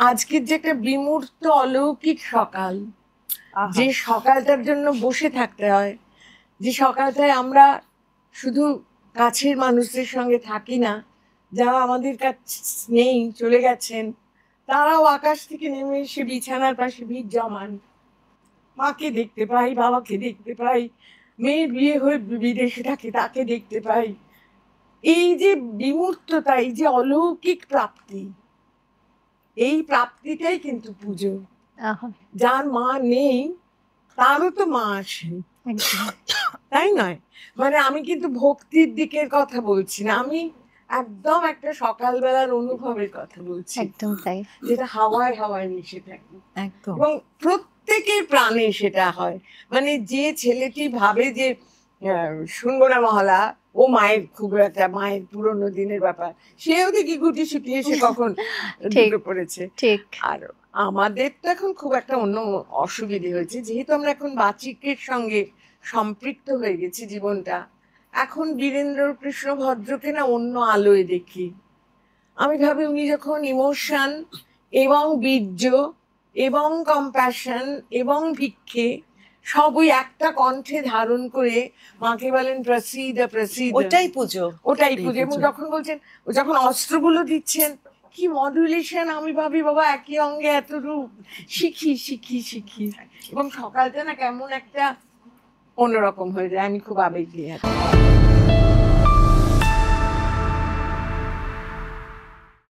আজকের যে একটা বিমূর্ত অলৌকিক সকাল, যে সকালটার জন্য বসে থাকতে হয়, যে সকালটায় আমরা শুধু কাছের মানুষদের সঙ্গে থাকি না, যারা আমাদের কাছে নেই, চলে গেছেন, তারাও আকাশ থেকে নেমে এসে বিছানার পাশে ভিড় জমান। মাকে দেখতে পাই, বাবাকে দেখতে পাই, মেয়ের বিয়ে হয়ে বিদেশে থাকে তাকে দেখতে পাই। এই যে বিমূর্ততা, এই যে অলৌকিক প্রাপ্তি, এই প্রাপ্তিটাই কিন্তু পুজো। যার মা নেই তারও তো মা আসেন, তাই নয়? মানে আমি কিন্তু ভক্তির দিকের কথা বলছি না, আমি একদম একটা সকালবেলার অনুভবের কথা বলছি, একদম তাই, যেটা হাওয়ায় হাওয়ায় মিশে থাকে একদম। এবং প্রত্যেকের প্রাণে সেটা হয়। মানে যে ছেলেটি ভাবে যে শুনবো না মহলা, ও মায়ের খুব একটা মায়ের পুরোনো দিনের ব্যাপার, সেও দেখি গুটি সুটি এসে কখন ঢুকে পড়েছে। ঠিক। আর আমাদের তো এখন খুব একটা অন্য অসুবিধে হয়েছে, যেহেতু আমরা এখন বাচিকের সঙ্গে সম্পৃক্ত হয়ে গেছি জীবনটা। এখন বীরেন্দ্র কৃষ্ণ ভদ্রকে না অন্য আলোয় দেখি। আমি ভাবি উনি যখন ইমোশন এবং বীর্য এবং কম্প্যাশন এবং ভিক্ষে সব ওই একটা কণ্ঠে ধারণ করে মাকে বলেন প্রসিদ প্রসিদ, ওটাই পুজো, ওটাই পুজো। এবং যখন বলছেন, যখন অস্ত্রগুলো দিচ্ছেন, কি মডুলেশন, আমি ভাবি বাবা একই অঙ্গে এত রূপ, শিখি শিখি শিখি। এবং সকালটা না কেমন একটা অন্যরকম হয়ে যায়, আমি খুব আবেগ নিয়ে